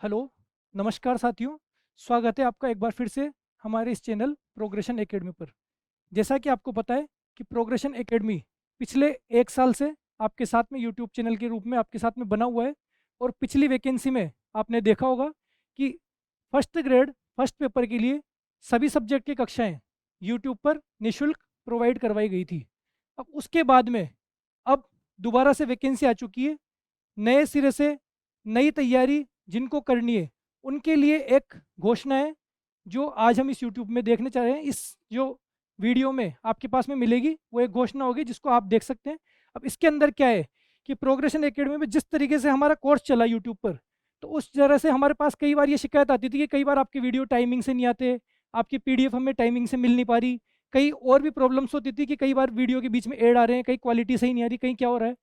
Hello, नमस्कार साथियों। स्वागत है आपका एक बार फिर से हमारे इस चैनल प्रोग्रेशन एकेडमी पर। जैसा कि आपको पता है कि प्रोग्रेशन एकेडमी पिछले 1 साल से आपके साथ में यूट्यूब चैनल के रूप में आपके साथ में बना हुआ है। और पिछली वैकेंसी में आपने देखा होगा कि फर्स्ट ग्रेड फर्स्ट पेपर के लिए सभी सब्जेक्ट की कक्षाएं यूट्यूब पर निःशुल्क प्रोवाइड करवाई गई थी। अब उसके बाद में अब दोबारा से वैकेंसी आ चुकी है। नए सिरे से नई तैयारी जिनको करनी है उनके लिए एक घोषणा है जो आज हम इस यूट्यूब में देखने चाह रहे हैं। इस जो वीडियो में आपके पास में मिलेगी वो एक घोषणा होगी जिसको आप देख सकते हैं। अब इसके अंदर क्या है कि प्रोग्रेशन एकेडमी में जिस तरीके से हमारा कोर्स चला यूट्यूब पर, तो उस तरह से हमारे पास कई बार ये शिकायत आती थी कि कई बार आपके वीडियो टाइमिंग से नहीं आते, आपकी पीडीएफ हमें टाइमिंग से मिल नहीं पा रही। कई और भी प्रॉब्लम्स होती थी कि कई बार वीडियो के बीच में ऐड आ रहे हैं, कहीं क्वालिटी सही नहीं आ रही, कहीं क्या हो रहा है।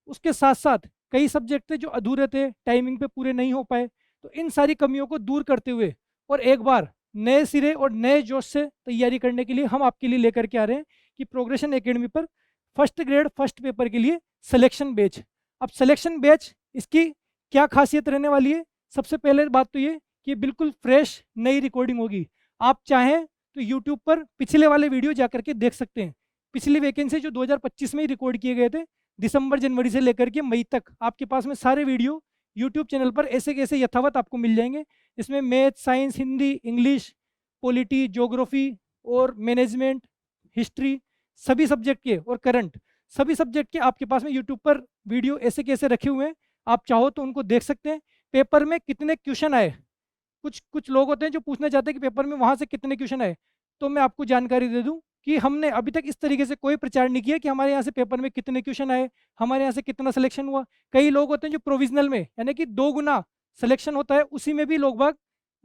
उसके साथ साथ कई सब्जेक्ट थे जो अधूरे थे, टाइमिंग पे पूरे नहीं हो पाए। तो इन सारी कमियों को दूर करते हुए और एक बार नए सिरे और नए जोश से तैयारी करने के लिए हम आपके लिए लेकर के आ रहे हैं कि प्रोग्रेशन एकेडमी पर फर्स्ट ग्रेड फर्स्ट पेपर के लिए सिलेक्शन बैच। अब सिलेक्शन बैच इसकी क्या खासियत रहने वाली है? सबसे पहले बात तो ये कि बिल्कुल फ्रेश नई रिकॉर्डिंग होगी। आप चाहें तो यूट्यूब पर पिछले वाले वीडियो जाकर के देख सकते हैं। पिछली वैकेंसी जो 2025 में ही रिकॉर्ड किए गए थे, दिसंबर जनवरी से लेकर के मई तक आपके पास में सारे वीडियो यूट्यूब चैनल पर ऐसे कैसे यथावत आपको मिल जाएंगे। इसमें math, science, Hindi, English, polity, geography और मैनेजमेंट, हिस्ट्री, सभी सब्जेक्ट के और करंट सभी सब्जेक्ट के आपके पास में यूट्यूब पर वीडियो ऐसे कैसे रखे हुए हैं। आप चाहो तो उनको देख सकते हैं। पेपर में कितने क्वेश्चन आए, कुछ कुछ लोग होते हैं जो पूछना चाहते हैं कि पेपर में वहाँ से कितने क्वेश्चन आए। तो मैं आपको जानकारी दे दूं कि हमने अभी तक इस तरीके से कोई प्रचार नहीं किया कि हमारे यहाँ से पेपर में कितने क्वेश्चन आए, हमारे यहाँ से कितना सिलेक्शन हुआ। कई लोग होते हैं जो प्रोविजनल में यानी कि 2 गुना सिलेक्शन होता है उसी में भी लोग बाग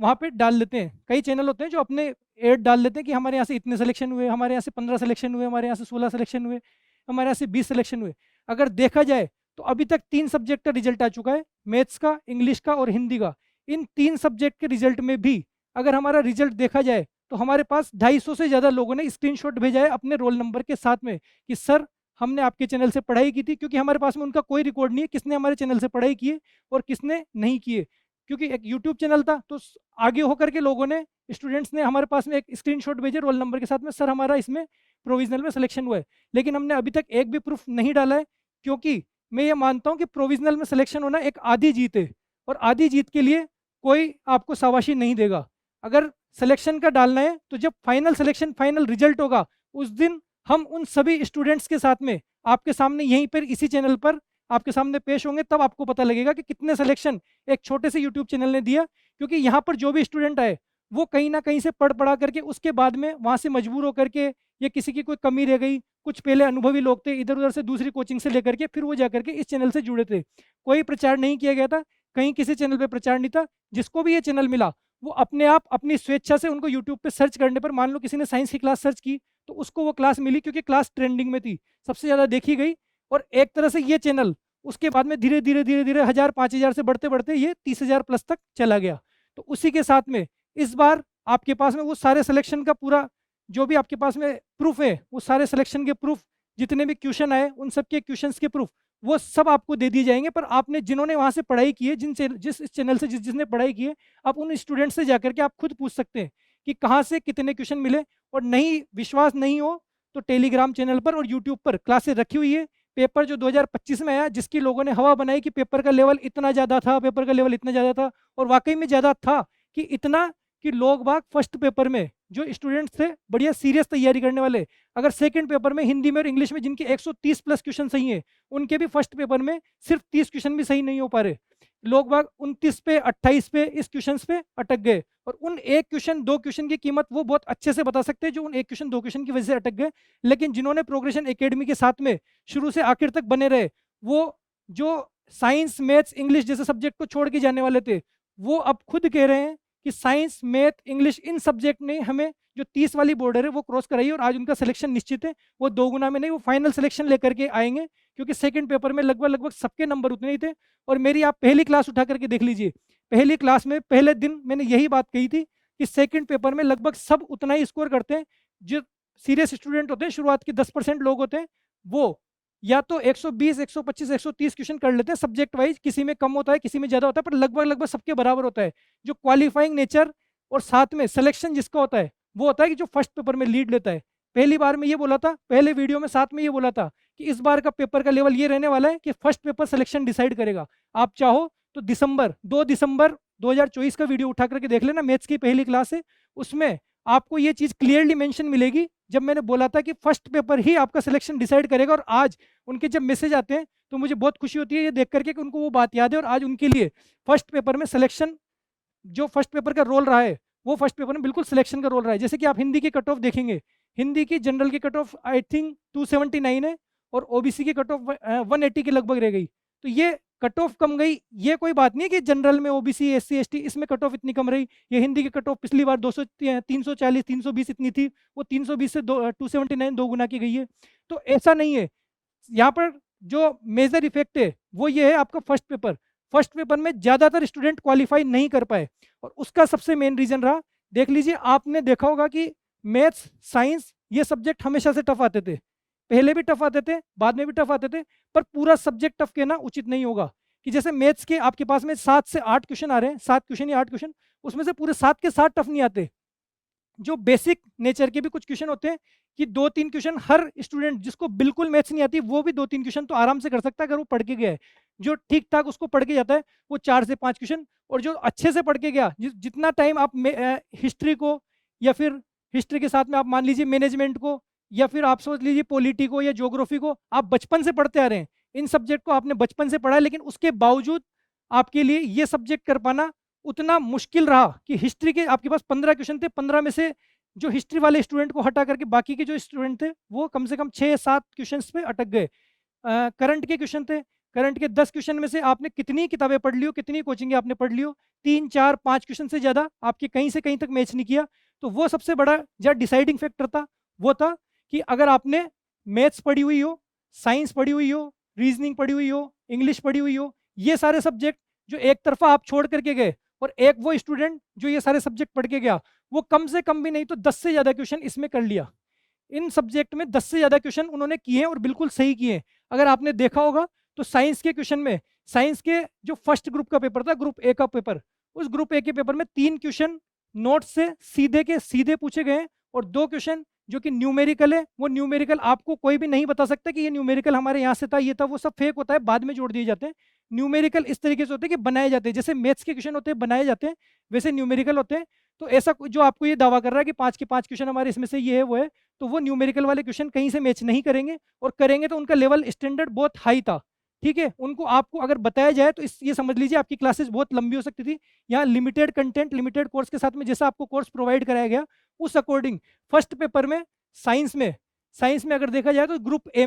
वहाँ पे डाल लेते हैं। कई चैनल होते हैं जो अपने एड डाल लेते हैं कि हमारे यहाँ से इतने सिलेक्शन हुए, हमारे यहाँ से 15 सिलेक्शन हुए, हमारे यहाँ से 16 सिलेक्शन हुए, हमारे यहाँ से 20 सिलेक्शन हुए। अगर देखा जाए तो अभी तक 3 सब्जेक्ट का रिजल्ट आ चुका है, मैथ्स का, इंग्लिश का और हिंदी का। इन 3 सब्जेक्ट के रिजल्ट में भी अगर हमारा रिजल्ट देखा जाए तो हमारे पास 250 से ज़्यादा लोगों ने स्क्रीनशॉट भेजा है अपने रोल नंबर के साथ में कि सर हमने आपके चैनल से पढ़ाई की थी। क्योंकि हमारे पास में उनका कोई रिकॉर्ड नहीं है किसने हमारे चैनल से पढ़ाई की है और किसने नहीं की है। क्योंकि एक यूट्यूब चैनल था तो आगे होकर के लोगों ने, स्टूडेंट्स ने हमारे पास में एक स्क्रीनशॉट भेजे रोल नंबर के साथ में, सर हमारा इसमें प्रोविजनल में सिलेक्शन हुआ है। लेकिन हमने अभी तक एक भी प्रूफ नहीं डाला है, क्योंकि मैं ये मानता हूँ कि प्रोविजनल में सिलेक्शन होना एक आधी जीत है और आधी जीत के लिए कोई आपको शाबाशी नहीं देगा। अगर सिलेक्शन का डालना है तो जब फाइनल सिलेक्शन, फाइनल रिजल्ट होगा उस दिन हम उन सभी स्टूडेंट्स के साथ में आपके सामने यहीं पर इसी चैनल पर आपके सामने पेश होंगे, तब आपको पता लगेगा कि कितने सिलेक्शन एक छोटे से यूट्यूब चैनल ने दिया। क्योंकि यहाँ पर जो भी स्टूडेंट आए वो कहीं ना कहीं से पढ़ पढ़ा करके उसके बाद में वहाँ से मजबूर होकर के, या किसी की कोई कमी रह गई, कुछ पहले अनुभवी लोग थे इधर उधर से दूसरी कोचिंग से लेकर के फिर वो जाकर के इस चैनल से जुड़े थे। कोई प्रचार नहीं किया गया था, कहीं किसी चैनल पे प्रचार नहीं था। जिसको भी ये चैनल मिला वो अपने आप अपनी स्वेच्छा से उनको यूट्यूब पे सर्च करने पर, मान लो किसी ने साइंस की क्लास सर्च की तो उसको वो क्लास मिली क्योंकि क्लास ट्रेंडिंग में थी, सबसे ज़्यादा देखी गई। और एक तरह से ये चैनल उसके बाद में धीरे धीरे धीरे धीरे 1000 5000 से बढ़ते बढ़ते ये 30,000 प्लस तक चला गया। तो उसी के साथ में इस बार आपके पास में वो सारे सिलेक्शन का पूरा जो भी आपके पास में प्रूफ है, वो सारे सिलेक्शन के प्रूफ, जितने भी क्वेश्चन आए उन सब के क्वेश्चंस के प्रूफ, वो सब आपको दे दिए जाएंगे। पर आपने जिन्होंने वहां से पढ़ाई की है, जिस इस चैनल से जिसने पढ़ाई की है, आप उन स्टूडेंट से जाकर के आप खुद पूछ सकते हैं कि कहाँ से कितने क्वेश्चन मिले। और नहीं, विश्वास नहीं हो तो टेलीग्राम चैनल पर और यूट्यूब पर क्लासेस रखी हुई है। पेपर जो 2025 में आया, जिसकी लोगों ने हवा बनाई कि पेपर का लेवल इतना ज़्यादा था, पेपर का लेवल इतना ज़्यादा था, और वाकई में ज़्यादा था कि इतना कि लोग बाग फर्स्ट पेपर में जो स्टूडेंट्स थे बढ़िया सीरियस तैयारी करने वाले, अगर सेकंड पेपर में हिंदी में और इंग्लिश में जिनके 130 प्लस क्वेश्चन सही हैं, उनके भी फर्स्ट पेपर में सिर्फ 30 क्वेश्चन भी सही नहीं हो पा रहे। लोग बाग 29 पे 28 पे इस क्वेश्चन पे अटक गए। और उन एक क्वेश्चन दो क्वेश्चन की कीमत वो बहुत अच्छे से बता सकते हैं जो उन एक क्वेश्चन दो क्वेश्चन की वजह से अटक गए। लेकिन जिन्होंने प्रोग्रेशन एकेडमी के साथ में शुरू से आखिर तक बने रहे, वो जो साइंस, मैथ्स, इंग्लिश जैसे सब्जेक्ट को छोड़ के जाने वाले थे, वो अब खुद कह रहे हैं कि science, math, English in subject ने हमें जो 30 वाली बॉर्डर है वो क्रॉस कराई और आज उनका सिलेक्शन निश्चित है। वो 2 गुना में नहीं, वो फाइनल सिलेक्शन लेकर के आएंगे। क्योंकि सेकंड पेपर में लगभग लगभग सबके नंबर उतने ही थे। और मेरी आप पहली क्लास उठा करके देख लीजिए, पहली क्लास में पहले दिन मैंने यही बात कही थी कि सेकंड पेपर में लगभग सब उतना ही स्कोर करते हैं। जो सीरियस स्टूडेंट होते हैं, शुरुआत के 10% लोग होते हैं, वो या तो 120, 125, 130 क्वेश्चन कर लेते हैं सब्जेक्ट वाइज, किसी में कम होता है किसी में ज़्यादा होता है, पर लगभग लगभग सबके बराबर होता है। जो क्वालिफाइंग नेचर और साथ में सिलेक्शन जिसका होता है वो होता है कि जो फर्स्ट पेपर में लीड लेता है। पहली बार में ये बोला था, पहले वीडियो में साथ में ये बोला था कि इस बार का पेपर का लेवल ये रहने वाला है कि फर्स्ट पेपर सिलेक्शन डिसाइड करेगा। आप चाहो तो दिसंबर 2 दिसंबर 2024 का वीडियो उठा करके देख लेना, मैथ्स की पहली क्लास है, उसमें आपको ये चीज़ क्लियरली मेंशन मिलेगी जब मैंने बोला था कि फर्स्ट पेपर ही आपका सिलेक्शन डिसाइड करेगा। और आज उनके जब मैसेज आते हैं तो मुझे बहुत खुशी होती है ये देख करके कि उनको वो बात याद है, और आज उनके लिए फर्स्ट पेपर में सिलेक्शन जो फर्स्ट पेपर का रोल रहा है वो फर्स्ट पेपर में बिल्कुल सिलेक्शन का रोल रहा है। जैसे कि आप हिंदी की कट ऑफ देखेंगे, हिंदी की जनरल की कट ऑफ आई थिंक 279 है और ओबीसी की कट ऑफ 180 के लगभग रह गई। तो ये कट ऑफ कम गई, ये कोई बात नहीं है कि जनरल में ओबीसी एससी एसटी इसमें कट ऑफ इतनी कम रही। ये हिंदी की कट ऑफ पिछली बार 200 340 320 इतनी थी, वो 320 से 279 दो गुना की गई है। तो ऐसा नहीं है, यहाँ पर जो मेजर इफेक्ट है वो ये है आपका फर्स्ट पेपर में ज़्यादातर स्टूडेंट क्वालिफाई नहीं कर पाए, और उसका सबसे मेन रीजन रहा, देख लीजिए आपने देखा होगा कि मैथ्स साइंस ये सब्जेक्ट हमेशा से टफ आते थे, पहले भी टफ आते थे बाद में भी टफ आते थे, पर पूरा सब्जेक्ट टफ कहना उचित नहीं होगा। कि जैसे मैथ्स के आपके पास में 7 से 8 क्वेश्चन आ रहे हैं, 7 क्वेश्चन या 8 क्वेश्चन, उसमें से पूरे 7 के 7 टफ नहीं आते। जो बेसिक नेचर के भी कुछ क्वेश्चन होते हैं कि 2-3 क्वेश्चन हर स्टूडेंट जिसको बिल्कुल मैथ्स नहीं आती वो भी 2-3 क्वेश्चन तो आराम से कर सकता है अगर वो पढ़ के गया है। जो ठीक ठाक उसको पढ़ के जाता है वो 4 से 5 क्वेश्चन, और जो अच्छे से पढ़ के गया, जितना टाइम आप हिस्ट्री को या फिर हिस्ट्री के साथ में आप मान लीजिए मैनेजमेंट को या फिर आप सोच लीजिए पॉलिटी को या ज्योग्राफी को आप बचपन से पढ़ते आ रहे हैं, इन सब्जेक्ट को आपने बचपन से पढ़ा है, लेकिन उसके बावजूद आपके लिए ये सब्जेक्ट कर पाना उतना मुश्किल रहा कि हिस्ट्री के आपके पास 15 क्वेश्चन थे, 15 में से जो हिस्ट्री वाले स्टूडेंट को हटा करके बाकी के जो स्टूडेंट थे वो कम से कम 6-7 क्वेश्चंस पे अटक गए। करंट के क्वेश्चन थे, करंट के 10 क्वेश्चन में से आपने कितनी किताबें पढ़ ली हो, कितनी कोचिंग आपने पढ़ ली हो, 3-4-5 क्वेश्चन से ज़्यादा आपके कहीं से कहीं तक मैच नहीं किया। तो वो सबसे बड़ा जो डिसाइडिंग फैक्टर था वो था कि अगर आपने मैथ्स पढ़ी हुई हो, साइंस पढ़ी हुई हो, रीजनिंग पढ़ी हुई हो, इंग्लिश पढ़ी हुई हो, ये सारे सब्जेक्ट जो एक तरफा आप छोड़ करके गए, और एक वो स्टूडेंट जो ये सारे सब्जेक्ट पढ़ के गया, वो कम से कम भी नहीं तो 10 से ज़्यादा क्वेश्चन इसमें कर लिया। इन सब्जेक्ट में 10 से ज़्यादा क्वेश्चन उन्होंने किए हैं और बिल्कुल सही किए हैं। अगर आपने देखा होगा तो साइंस के क्वेश्चन में, साइंस के जो फर्स्ट ग्रुप का पेपर था, ग्रुप ए का पेपर, उस ग्रुप ए के पेपर में 3 क्वेश्चन नोट से सीधे के सीधे पूछे गए, और 2 क्वेश्चन जो कि न्यूमेरिकल है, वो न्यूमेरिकल आपको कोई भी नहीं बता सकता कि ये न्यूमेरिकल हमारे यहाँ से था, ये था, वो सब फेक होता है, बाद में जोड़ दिए जाते हैं। न्यूमेरिकल इस तरीके से होते हैं कि बनाए जाते हैं, जैसे मैथ्स के क्वेश्चन होते हैं बनाए जाते हैं, वैसे न्यूमेरिकल होते हैं। तो ऐसा जो आपको ये दावा कर रहा है कि 5 के 5 क्वेश्चन हमारे इसमें से ये है वो है, तो वो न्यूमेरिकल वाले क्वेश्चन कहीं से मैच नहीं करेंगे, और करेंगे तो उनका लेवल स्टैंडर्ड बहुत हाई था। ठीक है, उनको आपको अगर बताया जाए तो ये समझ लीजिए आपकी क्लासेस बहुत लंबी हो सकती थी। यहाँ लिमिटेड कंटेंट लिमिटेड कोर्स के साथ में जैसा आपको कोर्स प्रोवाइड कराया गया उस अकॉर्डिंग फर्स्ट पेपर में साइंस में अगर देखा जाए तो ग्रुप ए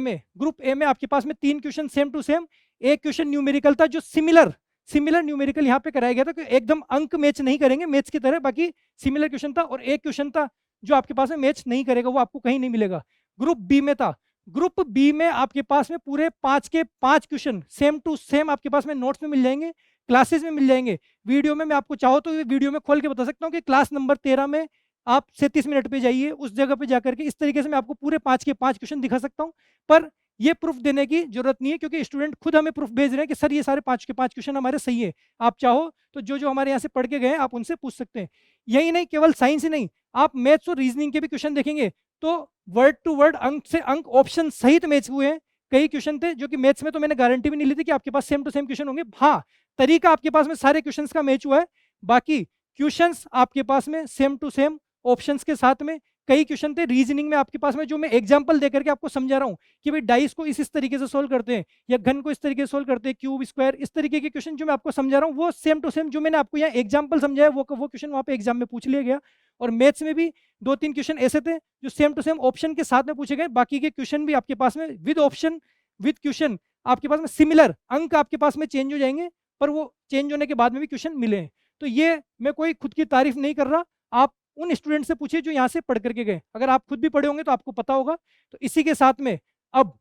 में आपके पास में 3 क्वेश्चन सेम टू सेम, एक क्वेश्चन न्यूमेरिकल था जो सिमिलर न्यूमेरिकल यहाँ पे कराया गया था कि एकदम अंक मैच नहीं करेंगे मैथ्स की तरह, बाकी सिमिलर क्वेश्चन था, और एक क्वेश्चन था जो आपके पास में मैच नहीं करेगा, वो आपको कहीं नहीं मिलेगा। ग्रुप बी में था, ग्रुप बी में आपके पास में पूरे 5 के 5 क्वेश्चन सेम टू सेम आपके पास में नोट्स में मिल जाएंगे, क्लासेस में मिल जाएंगे। वीडियो में मैं आपको चाहो तो वीडियो में खोल के बता सकता हूँ कि क्लास नंबर 13 में आप 37 मिनट पे जाइए, उस जगह पे जाकर के इस तरीके से मैं आपको पूरे 5 के 5 क्वेश्चन दिखा सकता हूँ। पर ये प्रूफ देने की जरूरत नहीं है, क्योंकि स्टूडेंट खुद हमें प्रूफ भेज रहे हैं कि सर ये सारे 5 के 5 क्वेश्चन हमारे सही है। आप चाहो तो जो हमारे यहाँ से पढ़ के गए आप उनसे पूछ सकते हैं। यही नहीं, केवल साइंस ही नहीं, आप मैथ्स और रीजनिंग के भी क्वेश्चन देखेंगे तो वर्ड टू वर्ड अंक से अंक ऑप्शन सहित मैच हुए हैं। कई क्वेश्चन थे जो कि मैथ्स में तो मैंने गारंटी भी नहीं ली थी कि आपके पास सेम टू सेम क्वेश्चन होंगे। हाँ, तरीका आपके पास में सारे क्वेश्चंस का मैच हुआ है, बाकी क्वेश्चंस आपके पास में सेम टू सेम ऑप्शंस के साथ में। कई क्वेश्चन थे रीजनिंग में आपके पास में जो मैं एग्जांपल देकर के आपको समझा रहा हूँ कि भाई डाइस को इस तरीके से सोल्व करते हैं या घन को इस तरीके से सोल्व करते हैं, क्यूब स्क्वायर, इस तरीके के क्वेश्चन जो मैं आपको समझा रहा हूँ वो सेम टू सेम जो मैंने आपको यहाँ एग्जांपल समझाया वो क्वेश्चन वहाँ पे एग्जाम में पूछ लिया गया। और मैथ्स में भी 2-3 क्वेश्चन ऐसे थे जो सेम टू सेम ऑप्शन के साथ में पूछे गए, बाकी के क्वेश्चन भी आपके पास में विद ऑप्शन विद क्वेश्चन आपके पास में सिमिलर, अंक आपके पास में चेंज हो जाएंगे पर वो चेंज होने के बाद में भी क्वेश्चन मिले हैं। तो ये मैं कोई खुद की तारीफ नहीं कर रहा, आप उन स्टूडेंट से पूछिए जो यहाँ से पढ़ करके गए, अगर आप खुद भी पढ़े होंगे तो आपको पता होगा। तो इसी के साथ में अब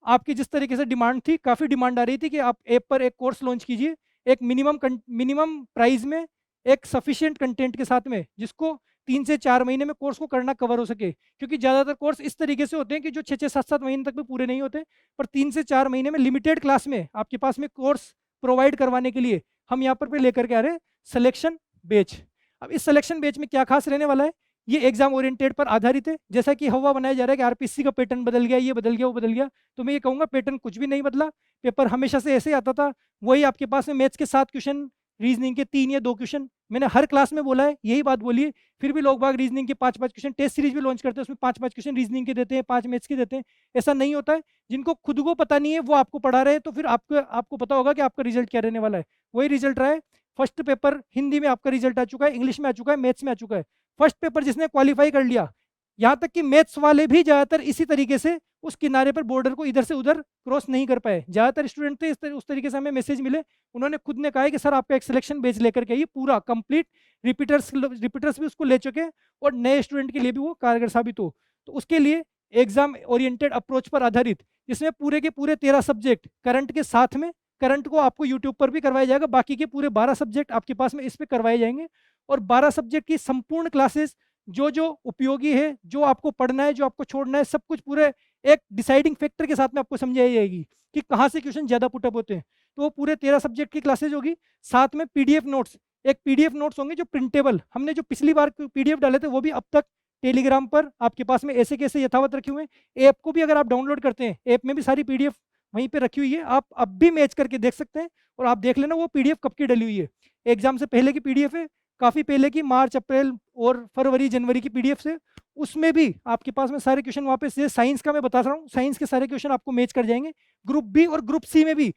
आपकी जिस तरीके से डिमांड थी, काफ़ी डिमांड आ रही थी कि आप ऐप पर एक कोर्स लॉन्च कीजिए, एक मिनिमम प्राइस में, एक सफिशिएंट कंटेंट के साथ में, जिसको 3 से 4 महीने में कोर्स को करना कवर हो सके, क्योंकि ज़्यादातर कोर्स इस तरीके से होते हैं कि जो 6-6 7-7 महीने तक भी पूरे नहीं होते, पर 3 से 4 महीने में लिमिटेड क्लास में आपके पास में कोर्स प्रोवाइड करवाने के लिए हम यहाँ पर लेकर के आ रहे हैं सिलेक्शन बैच। अब इस सिलेक्शन बैच में क्या खास रहने वाला है, ये एग्जाम ओरिएंटेड पर आधारित है। जैसा कि हवा बनाया जा रहा है कि आरपीसी का पैटर्न बदल गया, ये बदल गया, वो बदल गया, तो मैं ये कहूँगा पैटर्न कुछ भी नहीं बदला। पेपर हमेशा से ऐसे ही आता था, वही आपके पास में मैथ्स के 7 क्वेश्चन, रीजनिंग के 3 या 2 क्वेश्चन। मैंने हर क्लास में बोला है, यही बात बोली है, फिर भी लोग बाग रीजनिंग के 5-5 क्वेश्चन, टेस्ट सीरीज भी लॉन्च करते हैं, उसमें 5-5 क्वेश्चन रीजनिंग के देते हैं, 5 मैथ्स के देते हैं। ऐसा नहीं होता है, जिनको खुद को पता नहीं है वो आपको पढ़ा रहे हैं, तो फिर आपको पता होगा कि आपका रिजल्ट क्या रहने वाला है। वही रिजल्ट रहा है। फर्स्ट पेपर हिंदी में आपका रिजल्ट आ चुका है, इंग्लिश में आ चुका है, मैथ्स में आ चुका है। फर्स्ट पेपर जिसने क्वालिफाई कर लिया, यहाँ तक कि मैथ्स वाले भी ज़्यादातर इसी तरीके से उस किनारे पर बॉर्डर को इधर से उधर क्रॉस नहीं कर पाए। ज़्यादातर स्टूडेंट थे उस तरीके से हमें मैसेज मिले, उन्होंने खुद ने कहा है कि सर आपका एक सिलेक्शन बैच लेकर के आइए, पूरा कंप्लीट, रिपीटर्स भी उसको ले चुके हैं और नए स्टूडेंट के लिए भी वो कारगर साबित हो। तो उसके लिए एग्जाम ओरिएंटेड अप्रोच पर आधारित, जिसमें पूरे के पूरे 13 सब्जेक्ट करंट के साथ में, करंट को आपको यूट्यूब पर भी करवाया जाएगा, बाकी के पूरे 12 सब्जेक्ट आपके पास में इस पर करवाए जाएंगे। और 12 सब्जेक्ट की संपूर्ण क्लासेस जो जो उपयोगी है, जो आपको पढ़ना है, जो आपको छोड़ना है, सब कुछ पूरे एक डिसाइडिंग फैक्टर के साथ में आपको समझाई जाएगी कि कहाँ से क्वेश्चन ज़्यादा पुटअप होते हैं। तो वो पूरे 13 सब्जेक्ट की क्लासेज होगी। साथ में पीडीएफ नोट्स, एक पीडीएफ नोट्स होंगे जो प्रिंटेबल, हमने जो पिछली बार पीडीएफ डाले थे वो भी अब तक टेलीग्राम पर आपके पास में ऐसे कैसे यथावत रखे हुए हैं। ऐप को भी अगर आप डाउनलोड करते हैं, ऐप में भी सारी पीडीएफ वहीं पे रखी हुई है, आप अब भी मैच करके देख सकते हैं। और आप देख लेना वो पीडीएफ कब की डली हुई है, एग्जाम से पहले की पीडीएफ है, काफ़ी पहले की, मार्च अप्रैल और फरवरी जनवरी की पीडीएफ से। उसमें भी आपके पास में सारे क्वेश्चन वहाँ पे, साइंस का मैं बता रहा हूँ, साइंस के सारे क्वेश्चन आपको मैच कर जाएंगे। ग्रुप बी और ग्रुप सी में भी,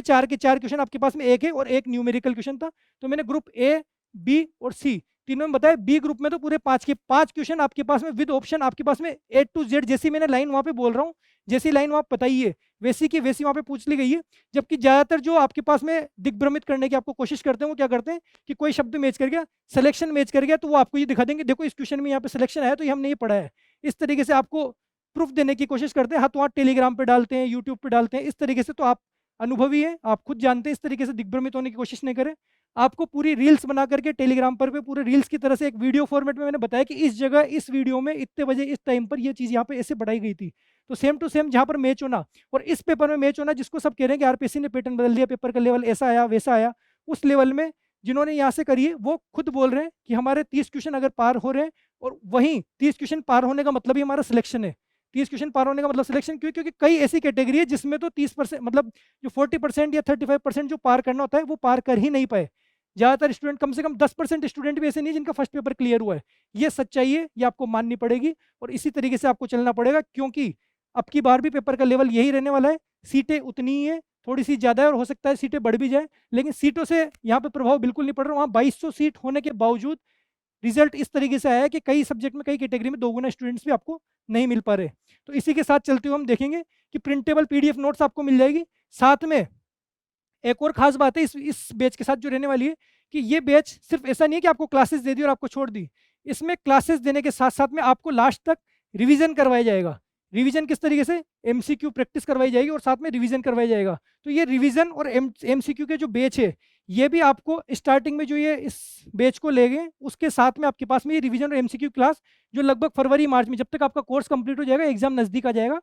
4 के 4 क्वेश्चन आपके पास में, एक है और एक न्यूमेरिकल क्वेश्चन था। तो मैंने ग्रुप ए, बी और सी तीनों में बताया। बी ग्रुप में तो पूरे 5 के 5 क्वेश्चन आपके पास में विद ऑप्शन, आपके पास में A to Z, जैसी मैंने लाइन वहाँ पे बोल रहा हूँ, जैसी लाइन वहाँ बताइए वैसी की वैसी वहाँ पे पूछ ली गई है। जबकि ज़्यादातर जो आपके पास में दिग्भ्रमित करने की आपको कोशिश करते हैं, वो क्या करते हैं कि कोई शब्द मैच कर गया, सिलेक्शन मैच कर गया, तो वो आपको ये दिखा देंगे, देखो इस क्वेश्चन में यहाँ पे सिलेक्शन आया, तो ये हमने ये पढ़ा है। इस तरीके से आपको प्रूफ देने की कोशिश करते हैं, हाथों हाथ टेलीग्राम पे डालते हैं, यूट्यूब पे डालते हैं, इस तरीके से। तो आप अनुभवी हैं, आप खुद जानते हैं, इस तरीके से दिग्भ्रमित होने की कोशिश नहीं करें। आपको पूरी रील्स बना करके टेलीग्राम पर पे पूरे रील्स की तरह से एक वीडियो फॉर्मेट में मैंने बताया कि इस जगह, इस वीडियो में, इतने बजे, इस टाइम पर ये चीज़ यहाँ पे ऐसे बढ़ाई गई थी। तो सेम टू सेम जहाँ पर मैच होना, और इस पेपर में मैच होना, जिसको सब कह रहे हैं कि आरपीसी ने पैटर्न बदल दिया, पेपर का लेवल ऐसा आया वैसा आया, उस लेवल में जिन्होंने यहाँ से करी है वो खुद बोल रहे हैं कि हमारे 30 क्वेश्चन अगर पार हो रहे हैं, और वहीं 30 क्वेश्चन पार होने का मतलब ही हमारा सिलेक्शन है। 30 क्वेश्चन पार होने का मतलब सिलेक्शन क्यों? क्योंकि कई ऐसी कैटेगरी है जिसमें तो 30%, मतलब जो 40% या 35% जो पार करना होता है वो पार कर ही नहीं पाए। ज़्यादातर स्टूडेंट, कम से कम 10% स्टूडेंट भी ऐसे नहीं जिनका फर्स्ट पेपर क्लियर हुआ है। ये सच्चाई है, ये आपको माननी पड़ेगी और इसी तरीके से आपको चलना पड़ेगा, क्योंकि अब की बार भी पेपर का लेवल यही रहने वाला है। सीटें उतनी ही है, थोड़ी सी ज़्यादा है और हो सकता है सीटें बढ़ भी जाए, लेकिन सीटों से यहाँ पे प्रभाव बिल्कुल नहीं पड़ रहा। वहाँ 2200 सीट होने के बावजूद रिजल्ट इस तरीके से आया है कि कई सब्जेक्ट में, कई कैटेगरी में दोगुना स्टूडेंट्स भी आपको नहीं मिल पा रहे। तो इसी के साथ चलते हुए हम देखेंगे कि प्रिंटेबल पीडीएफ नोट्स आपको मिल जाएगी। साथ में एक और खास बात है इस बैच के साथ जो रहने वाली है, कि ये बैच सिर्फ ऐसा नहीं है कि आपको क्लासेस दे दी और आपको छोड़ दी। इसमें क्लासेस देने के साथ साथ में आपको लास्ट तक रिवीजन करवाया जाएगा। रिवीजन किस तरीके से? एमसीक्यू प्रैक्टिस करवाई जाएगी और साथ में रिवीजन करवाया जाएगा। तो ये रिवीजन और एमसीक्यू के जो बैच है, ये भी आपको स्टार्टिंग में जो ये इस बैच को ले गए, उसके साथ में आपके पास में ये रिवीजन और एमसीक्यू क्लास, जो लगभग फरवरी मार्च में, जब तक आपका कोर्स कंप्लीट हो जाएगा, एग्जाम नज़दीक आ जाएगा,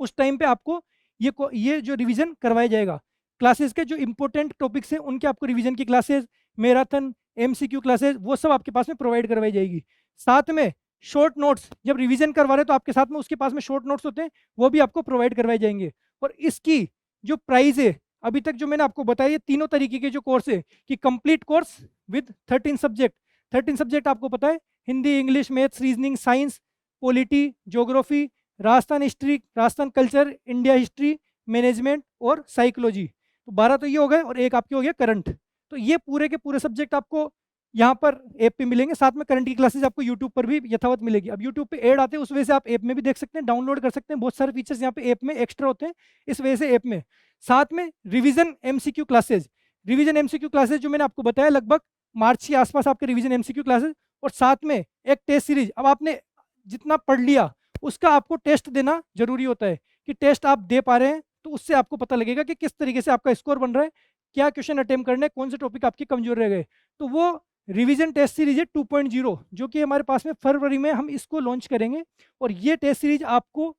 उस टाइम पे आपको ये जो रिवीजन करवाया जाएगा। क्लासेस के जो इंपॉर्टेंट टॉपिक्स हैं उनके आपको रिवीजन की क्लासेस, मैराथन, एमसीक्यू क्लासेस, वो सब आपके पास में प्रोवाइड करवाई जाएगी। साथ में शॉर्ट नोट्स, जब रिवीजन करवा रहे हैं तो आपके साथ में उसके पास में शॉर्ट नोट्स होते हैं, वो भी आपको प्रोवाइड करवाए जाएंगे। और इसकी जो प्राइस है, अभी तक जो मैंने आपको बताया, ये तीनों तरीके के जो कोर्स है, कि complete course with 13 subject. 13 subject आपको पता है, Hindi, English, maths, reasoning, science, polity, geography, Rajasthan history, Rajasthan culture, India history, management और साइकोलॉजी। तो 12 तो ये हो गए और एक आपके हो गया करंट। तो ये पूरे के पूरे सब्जेक्ट आपको यहाँ पर ऐप पे मिलेंगे। साथ में करंट की क्लासेस आपको यूट्यूब पर भी यथावत मिलेगी। अब यूट्यूब पे ऐड आते हैं, उस वजह से आप ऐप में भी देख सकते हैं, डाउनलोड कर सकते हैं। बहुत सारे फीचर्स यहाँ पे ऐप में एक्स्ट्रा होते हैं, इस वजह से ऐप में। साथ में revision MCQ classes, revision MCQ classes जो मैंने आपको बताया, लगभग मार्च के आसपास आपके रिवीजन एमसीक्यू क्लासेज, और साथ में एक टेस्ट सीरीज। अब आपने जितना पढ़ लिया उसका आपको टेस्ट देना जरूरी होता है, कि टेस्ट आप दे पा रहे हैं, तो उससे आपको पता लगेगा कि किस तरीके से आपका स्कोर बन रहा है, क्या क्वेश्चन अटेम्प्ट करने, कौन से टॉपिक आपके कमजोर रह गए। तो वो रिवीजन टेस्ट सीरीज है 2.0, जो कि हमारे पास में फरवरी में हम इसको लॉन्च करेंगे। और ये टेस्ट सीरीज आपको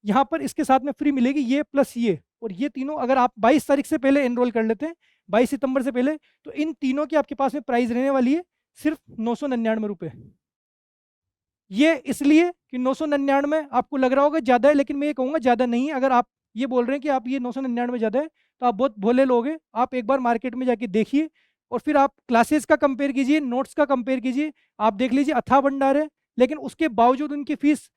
यहाँ पर इसके साथ में फ्री मिलेगी, ये प्लस ये। और ये तीनों अगर आप 22 तारीख से पहले एनरोल कर लेते हैं, 22 सितंबर से पहले, तो इन तीनों की आपके पास में प्राइस रहने वाली है सिर्फ 999 रुपये। ये इसलिए कि 999 आपको लग रहा होगा ज़्यादा है, लेकिन मैं ये कहूँगा ज़्यादा नहीं है। अगर आप ये बोल रहे हैं कि आप ये 999 ज़्यादा है, तो आप बहुत भोले लोग हैं। आप एक बार मार्केट में जाके देखिए और फिर आप क्लासेस का कंपेयर कीजिए, नोट्स का कंपेयर कीजिए। आप देख लीजिए अथाह भंडार है, लेकिन उसके बावजूद उनकी फीस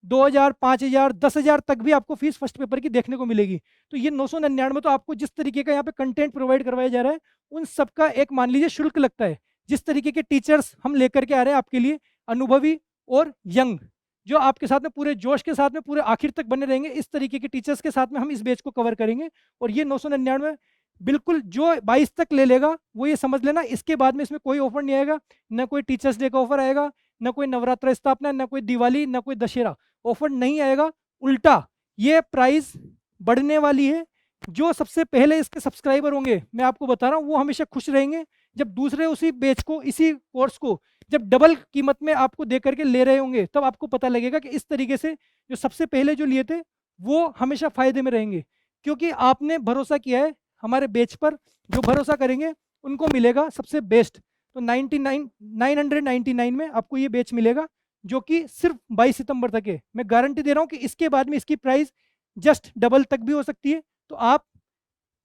2000, 5000, 10,000 तक भी आपको फीस फर्स्ट पेपर की देखने को मिलेगी। तो ये 999 तो आपको जिस तरीके का यहाँ पे कंटेंट प्रोवाइड करवाया जा रहा है, उन सबका एक मान लीजिए शुल्क लगता है। जिस तरीके के टीचर्स हम लेकर के आ रहे हैं आपके लिए, अनुभवी और यंग, जो आपके साथ में पूरे जोश के साथ में पूरे आखिर तक बने रहेंगे, इस तरीके के टीचर्स के साथ में हम इस बैच को कवर करेंगे। और ये 999 बिल्कुल जो 22 तक ले लेगा वो ये समझ लेना, इसके बाद में इसमें कोई ऑफर नहीं आएगा। ना कोई टीचर्स डे का ऑफर आएगा, ना कोई नवरात्र स्थापना, ना कोई दिवाली, ना कोई दशहरा ऑफर नहीं आएगा। उल्टा ये प्राइस बढ़ने वाली है। जो सबसे पहले इसके सब्सक्राइबर होंगे, मैं आपको बता रहा हूँ, वो हमेशा खुश रहेंगे। जब दूसरे उसी बैच को, इसी कोर्स को जब डबल कीमत में आपको दे करके ले रहे होंगे, तब आपको पता लगेगा कि इस तरीके से जो सबसे पहले जो लिए थे वो हमेशा फायदे में रहेंगे। क्योंकि आपने भरोसा किया है हमारे बैच पर, जो भरोसा करेंगे उनको मिलेगा सबसे बेस्ट। तो 999 में आपको ये बैच मिलेगा, जो कि सिर्फ 22 सितंबर तक है। मैं गारंटी दे रहा हूँ कि इसके बाद में इसकी प्राइस जस्ट डबल तक भी हो सकती है। तो आप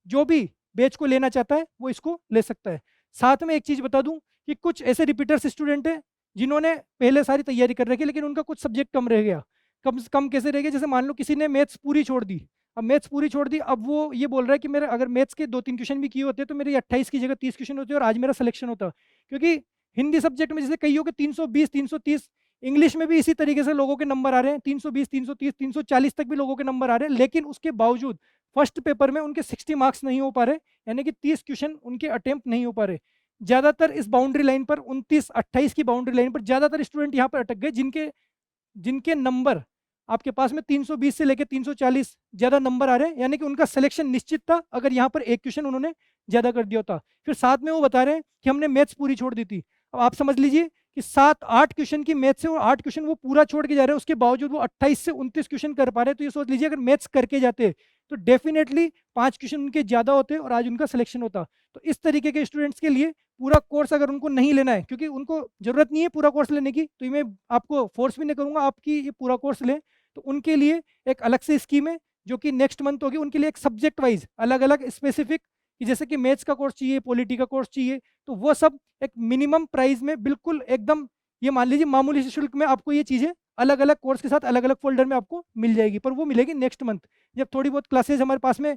जो भी बैच को लेना चाहता है वो इसको ले सकता है। साथ में एक चीज़ बता दूं कि कुछ ऐसे रिपीटर्स स्टूडेंट हैं जिन्होंने पहले सारी तैयारी कर रखी है, लेकिन उनका कुछ सब्जेक्ट कम रह गया। कम कम कैसे रह गया? जैसे मान लो किसी ने मैथ्स पूरी छोड़ दी। अब मैथ्स पूरी छोड़ दी, अब वो ये बोल रहा है कि मेरे अगर मैथ्स के 2-3 क्वेश्चन भी किए होते तो मेरे 28 की जगह 30 क्वेश्चन होते और आज मेरा सिलेक्शन होता। क्योंकि हिंदी सब्जेक्ट में जैसे कईयों के 320, 330, इंग्लिश में भी इसी तरीके से लोगों के नंबर आ रहे हैं 320, 330, 340 तक भी लोगों के नंबर आ रहे हैं। लेकिन उसके बावजूद फर्स्ट पेपर में उनके 60 मार्क्स नहीं हो पा रहे, यानी कि 30 क्वेश्चन उनके अटेम्प्ट नहीं हो पा रहे। ज़्यादातर इस बाउंड्री लाइन पर 29-28 की बाउंड्री लाइन पर ज़्यादातर स्टूडेंट यहाँ पर अटक गए, जिनके जिनके नंबर आपके पास में 320 से लेकर 340 ज़्यादा नंबर आ रहे हैं। यानी कि उनका सिलेक्शन निश्चित था अगर यहाँ पर एक क्वेश्चन उन्होंने ज़्यादा कर दिया होता। फिर साथ में वो बता रहे हैं कि हमने मैथ्स पूरी छोड़ दी थी। अब आप समझ लीजिए कि 7-8 क्वेश्चन की मैथ्स से, और 8 क्वेश्चन वो पूरा छोड़ के जा रहे हैं, उसके बावजूद वो 28 से 29 क्वेश्चन कर पा रहे हैं। तो ये सोच लीजिए अगर मैथ्स करके जाते तो डेफिनेटली 5 क्वेश्चन उनके ज़्यादा होते और आज उनका सिलेक्शन होता। तो इस तरीके के स्टूडेंट्स के लिए पूरा कोर्स अगर उनको नहीं लेना है, क्योंकि उनको ज़रूरत नहीं है पूरा कोर्स लेने की, तो मैं आपको फोर्स भी नहीं करूँगा आपकी ये पूरा कोर्स लें। तो उनके लिए एक अलग से स्कीम है जो कि नेक्स्ट मंथ होगी। उनके लिए एक सब्जेक्ट वाइज अलग अलग स्पेसिफिक, कि जैसे कि मैथ्स का कोर्स चाहिए, पॉलिटी का कोर्स चाहिए, तो वो सब एक मिनिमम प्राइस में बिल्कुल एकदम, ये मान लीजिए मामूली से शुल्क में आपको ये चीज़ें अलग अलग कोर्स के साथ अलग अलग फोल्डर में आपको मिल जाएगी। पर वो मिलेगी नेक्स्ट मंथ, जब थोड़ी बहुत क्लासेज हमारे पास में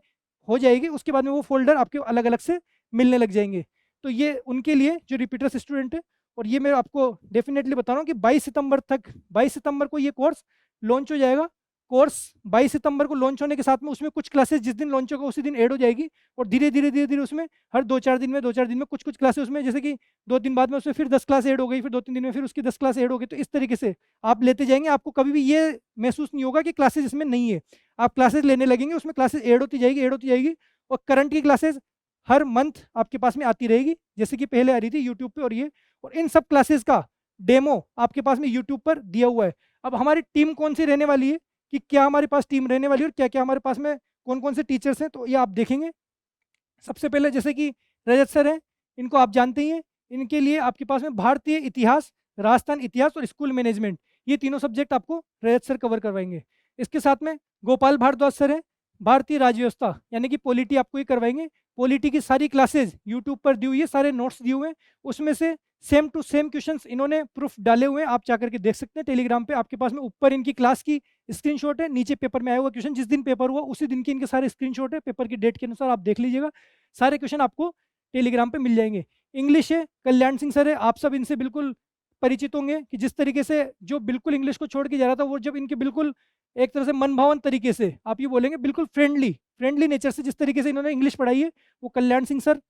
हो जाएगी, उसके बाद में वो फोल्डर आपके अलग अलग से मिलने लग जाएंगे। तो ये उनके लिए जो रिपीटर्स स्टूडेंट है। और ये मैं आपको डेफिनेटली बता रहा हूँ कि 22 सितंबर तक, 22 सितंबर को ये कोर्स लॉन्च हो जाएगा। कोर्स 22 सितंबर को लॉन्च होने के साथ में उसमें कुछ क्लासेस जिस दिन लॉन्च होगा उसी दिन ऐड हो जाएगी। और धीरे धीरे उसमें हर 2-4 दिन में कुछ क्लासेस उसमें, जैसे कि 2 दिन बाद में उसमें फिर 10 क्लास ऐड हो गई, फिर 2-3 दिन में फिर उसकी 10 क्लास ऐड हो गई। तो इस तरीके से आप लेते जाएंगे, आपको कभी भी ये महसूस नहीं होगा कि क्लासेस इसमें नहीं है। आप क्लासेस लेने लगेंगे, उसमें क्लासेस ऐड होती जाएगी। और करंट की क्लासेस हर मंथ आपके पास में आती रहेगी, जैसे कि पहले आ रही थी यूट्यूब पे। और इन सब क्लासेस का डेमो आपके पास में यूट्यूब पर दिया हुआ है। अब हमारी टीम कौन सी रहने वाली है, कि क्या हमारे पास टीम रहने वाली है और क्या क्या हमारे पास में कौन कौन से टीचर्स हैं, तो ये आप देखेंगे। सबसे पहले जैसे कि रजत सर हैं, इनको आप जानते ही हैं। इनके लिए आपके पास में भारतीय इतिहास, राजस्थान इतिहास और स्कूल मैनेजमेंट, ये तीनों सब्जेक्ट आपको रजत सर कवर करवाएंगे। इसके साथ में गोपाल भारद्वाज सर हैं, भारतीय राज्य व्यवस्था यानी कि पॉलिटी आपको ही करवाएंगे। पॉलिटी की सारी क्लासेज यूट्यूब पर दी हुई है, सारे नोट्स दिए हुए हैं, उसमें से सेम टू सेम क्वेश्चंस इन्होंने प्रूफ डाले हुए हैं। आप जाकर के देख सकते हैं टेलीग्राम पे, आपके पास में ऊपर इनकी क्लास की स्क्रीनशॉट है, नीचे पेपर में आया हुआ क्वेश्चन, जिस दिन पेपर हुआ उसी दिन के इनके सारे स्क्रीनशॉट है, पेपर की डेट के अनुसार आप देख लीजिएगा। सारे क्वेश्चन आपको टेलीग्राम पे मिल जाएंगे। इंग्लिश है, कल्याण सिंह सर है, आप सब इनसे बिल्कुल परिचित होंगे कि जिस तरीके से जो बिल्कुल इंग्लिश को छोड़ के जा रहा था, वो जब इनके बिल्कुल एक तरह से मनभावन तरीके से, आप ये बोलेंगे बिल्कुल फ्रेंडली नेचर से जिस तरीके से इन्होंने इंग्लिश पढ़ाई है, वो कल्याण सिंह सर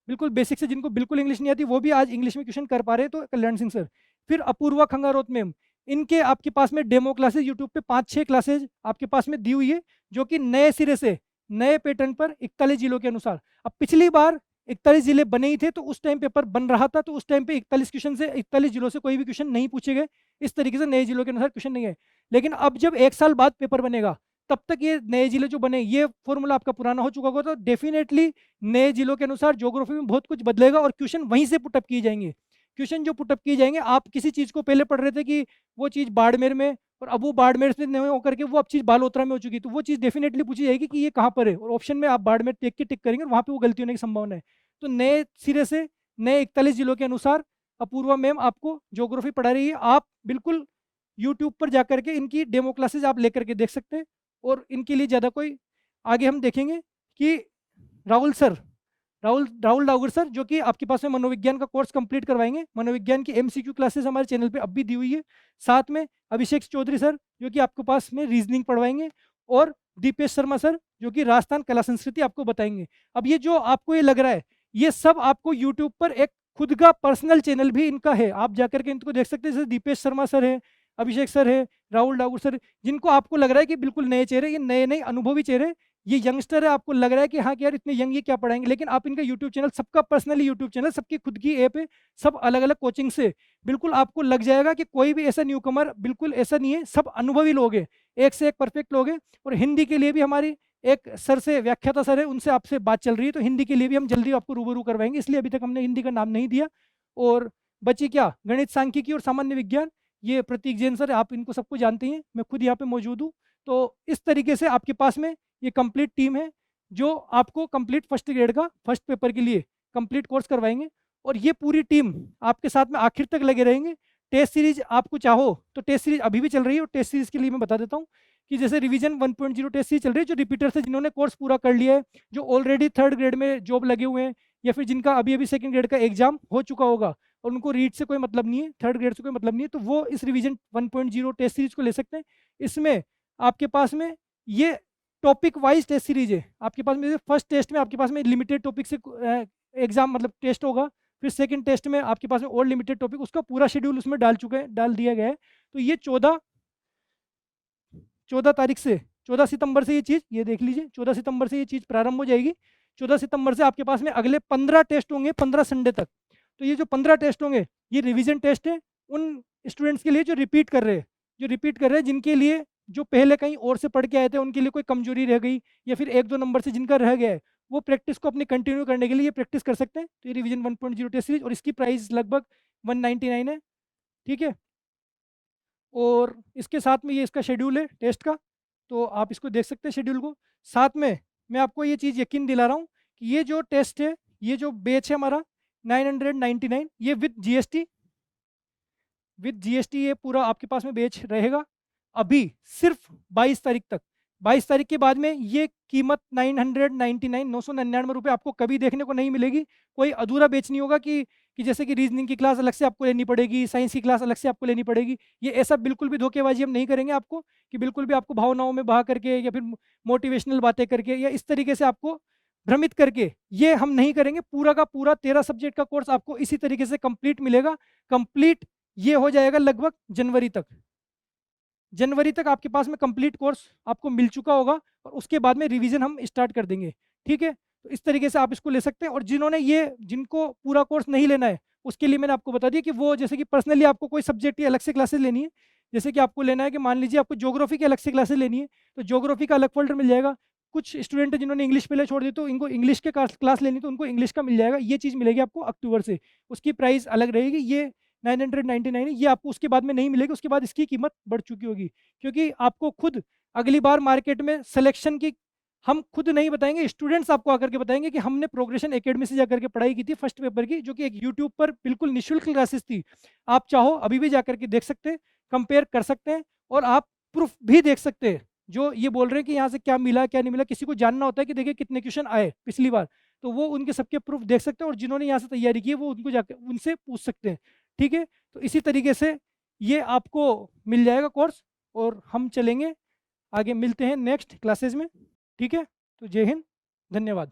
बिल्कुल बेसिक से, जिनको बिल्कुल इंग्लिश नहीं आती वो भी आज इंग्लिश में क्वेश्चन कर पा रहे हैं, तो कल्याण सिंह सर। फिर अपूर्वा खंगारोत मैम, इनके आपके पास में डेमो क्लासेज यूट्यूब पे 5-6 क्लासेज आपके पास में दी हुई है, जो कि नए सिरे से नए पैटर्न पर 41 जिलों के अनुसार। अब पिछली बार 41 जिले बने ही थे, तो उस टाइम पेपर बन रहा था, तो उस टाइम पे 41 क्वेश्चन से 41 जिलों से कोई भी क्वेश्चन नहीं पूछे गए। इस तरीके से नए जिलों के अनुसार क्वेश्चन नहीं है। लेकिन अब जब 1 साल बाद पेपर बनेगा, तब तक ये नए जिले जो बने, ये फॉर्मूला आपका पुराना हो चुका होगा, तो डेफिनेटली नए जिलों के अनुसार ज्योग्राफी में बहुत कुछ बदलेगा और क्वेश्चन वहीं से पुटअप किए जाएंगे। क्वेश्चन जो पुटअप किए जाएंगे, आप किसी चीज़ को पहले पढ़ रहे थे कि वो चीज़ बाड़मेर में, और अब वो बाड़मेर से नहीं होकर के वो अब चीज़ बालोतरा में हो चुकी है, तो वो चीज़ डेफिनेटली पूछी जाएगी कि ये कहाँ पर है, और ऑप्शन में आप बाड़मेर देख के टिक करेंगे और वहाँ पे वो गलती होने की संभावना है। तो नए सिरे से नए 41 जिलों के अनुसार अपूर्वा मैम आपको ज्योग्राफी पढ़ा रही है। आप बिल्कुल यूट्यूब पर जाकर के इनकी डेमो क्लासेज आप लेकर के देख सकते हैं, और इनके लिए ज़्यादा कोई आगे हम देखेंगे कि राहुल सर, राहुल डाउगर सर, जो कि आपके पास में मनोविज्ञान का कोर्स कंप्लीट करवाएंगे। मनोविज्ञान की एमसीक्यू क्लासेस हमारे चैनल पे अब भी दी हुई है। साथ में अभिषेक चौधरी सर, जो कि आपके पास में रीजनिंग पढ़वाएंगे, और दीपेश शर्मा सर, जो कि राजस्थान कला संस्कृति आपको बताएंगे। अब ये जो आपको ये लग रहा है, ये सब आपको यूट्यूब पर एक खुद का पर्सनल चैनल भी इनका है, आप जाकर के इनको देख सकते हैं। जैसे दीपेश शर्मा सर है, अभिषेक सर है, राहुल डाउगर सर, जिनको आपको लग रहा है कि बिल्कुल नए चेहरे, ये नए नए अनुभवी चेहरे, ये यंगस्टर है, आपको लग रहा है कि हाँ कि यार इतने यंग ये क्या पढ़ाएंगे, लेकिन आप इनका यूट्यूब चैनल, सबका पर्सनली यूट्यूब चैनल, सबकी खुद की ऐप है, सब अलग अलग कोचिंग से, बिल्कुल आपको लग जाएगा कि कोई भी ऐसा न्यू कमर बिल्कुल ऐसा नहीं है, सब अनुभवी लोग हैं, एक से एक परफेक्ट लोग हैं। और हिंदी के लिए भी हमारी एक सर से, व्याख्याता सर है, उनसे आपसे बात चल रही है, तो हिंदी के लिए भी हम जल्दी आपको रूबरू करवाएंगे, इसलिए अभी तक हमने हिंदी का नाम नहीं दिया। और बची क्या, गणित, सांख्यिकी और सामान्य विज्ञान, ये प्रतीक जैन सर, आप इनको सबको जानते हैं, मैं खुद यहाँ पे मौजूद हूँ। तो इस तरीके से आपके पास में ये कंप्लीट टीम है, जो आपको कंप्लीट फर्स्ट ग्रेड का फर्स्ट पेपर के लिए कंप्लीट कोर्स करवाएंगे। और ये पूरी टीम आपके साथ में आखिर तक लगे रहेंगे। टेस्ट सीरीज आपको चाहो तो टेस्ट सीरीज अभी भी चल रही है, और टेस्ट सीरीज के लिए मैं बता देता हूँ कि जैसे रिवीजन 1.0 टेस्ट सीरीज चल रही है, जो रिपीटर से जिन्होंने कोर्स पूरा कर लिया है, जो ऑलरेडी 3rd ग्रेड में जॉब लगे हुए हैं, या फिर जिनका अभी अभी 2nd ग्रेड का एग्जाम हो चुका होगा और उनको रीड से कोई मतलब नहीं है, 3rd ग्रेड से कोई मतलब नहीं है, तो वो इस रिवीजन 1.0 टेस्ट सीरीज को ले सकते हैं। इसमें आपके पास में ये टॉपिक वाइज टेस्ट सीरीज है। आपके पास में फर्स्ट टेस्ट में आपके पास में लिमिटेड टॉपिक से एग्जाम मतलब टेस्ट होगा, फिर सेकंड टेस्ट में आपके पास में और लिमिटेड टॉपिक, उसका पूरा शेड्यूल उसमें डाल दिया गया है। तो ये 14 तारीख से, 14 सितंबर से ये चीज़, ये देख लीजिए, 14 सितंबर से ये चीज़ प्रारंभ हो जाएगी। 14 सितंबर से आपके पास में अगले 15 टेस्ट होंगे, 15 संडे तक। तो ये जो 15 टेस्ट होंगे, ये रिवीजन टेस्ट है उन स्टूडेंट्स के लिए जो रिपीट कर रहे हैं, जिनके लिए, जो पहले कहीं और से पढ़ के आए थे, उनके लिए कोई कमजोरी रह गई, या फिर 1-2 नंबर से जिनका रह गया है, वो प्रैक्टिस को अपनी कंटिन्यू करने के लिए ये प्रैक्टिस कर सकते हैं। तो ये रिवीजन 1.0 टेस्ट सीरीज, और इसकी प्राइस लगभग 199 है, ठीक है। और इसके साथ में ये इसका शेड्यूल है टेस्ट का, तो आप इसको देख सकते हैं शेड्यूल को। साथ में मैं आपको ये चीज़ यकीन दिला रहा हूँ कि ये जो टेस्ट है, ये जो बैच है हमारा 999, ये विद जीएसटी ये पूरा आपके पास में बैच रहेगा अभी सिर्फ 22 तारीख तक। 22 तारीख के बाद में ये कीमत 999 रुपये आपको कभी देखने को नहीं मिलेगी। कोई अधूरा बैच नहीं होगा कि जैसे कि रीजनिंग की क्लास अलग से आपको लेनी पड़ेगी, साइंस की क्लास अलग से आपको लेनी पड़ेगी। ये ऐसा बिल्कुल भी धोखेबाजी हम नहीं करेंगे आपको, कि बिल्कुल भी आपको भावनाओं में बहा करके या फिर मोटिवेशनल बातें करके या इस तरीके से आपको भ्रमित करके, ये हम नहीं करेंगे। पूरा का पूरा 13 सब्जेक्ट का कोर्स आपको इसी तरीके से कंप्लीट मिलेगा। कंप्लीट ये हो जाएगा लगभग जनवरी तक आपके पास में कंप्लीट कोर्स आपको मिल चुका होगा, और उसके बाद में रिवीजन हम स्टार्ट कर देंगे, ठीक है। तो इस तरीके से आप इसको ले सकते हैं। और जिनको पूरा कोर्स नहीं लेना है, उसके लिए मैंने आपको बता दिया कि वो, जैसे कि पर्सनली आपको कोई सब्जेक्ट की अलग से क्लासेस लेनी है, जैसे कि आपको लेना है कि मान लीजिए आपको ज्योग्राफी की अलग से क्लासेस लेनी है, तो ज्योग्राफी का अलग फोल्डर मिल जाएगा। कुछ स्टूडेंट है जिन्होंने इंग्लिश पहले छोड़ दी, तो इनको इंग्लिश के क्लास लेनी, तो उनको इंग्लिश का मिल जाएगा। ये चीज़ मिलेगी आपको अक्टूबर से, उसकी प्राइस अलग रहेगी। ये 999 है, ये आपको उसके बाद में नहीं मिलेगी, उसके बाद इसकी कीमत बढ़ चुकी होगी, क्योंकि आपको खुद अगली बार मार्केट में सिलेक्शन की हम खुद नहीं बताएंगे, स्टूडेंट्स आपको आकर के बताएंगे कि हमने प्रोग्रेशन एकेडमी से जाकर के पढ़ाई की थी फर्स्ट पेपर की, जो कि एक यूट्यूब पर बिल्कुल निःशुल्क क्लासेस थी। आप चाहो अभी भी जाकर के देख सकते हैं, कंपेयर कर सकते हैं, और आप प्रूफ भी देख सकते हैं। जो ये बोल रहे हैं कि यहाँ से क्या मिला क्या नहीं मिला, किसी को जानना होता है कि देखिए कितने क्वेश्चन आए पिछली बार, तो वो उनके सबके प्रूफ देख सकते हैं, और जिन्होंने यहाँ से तैयारी की है वो उनको जाकर उनसे पूछ सकते हैं, ठीक है। तो इसी तरीके से ये आपको मिल जाएगा कोर्स, और हम चलेंगे आगे, मिलते हैं नेक्स्ट क्लासेस में, ठीक है। तो जय हिंद, धन्यवाद।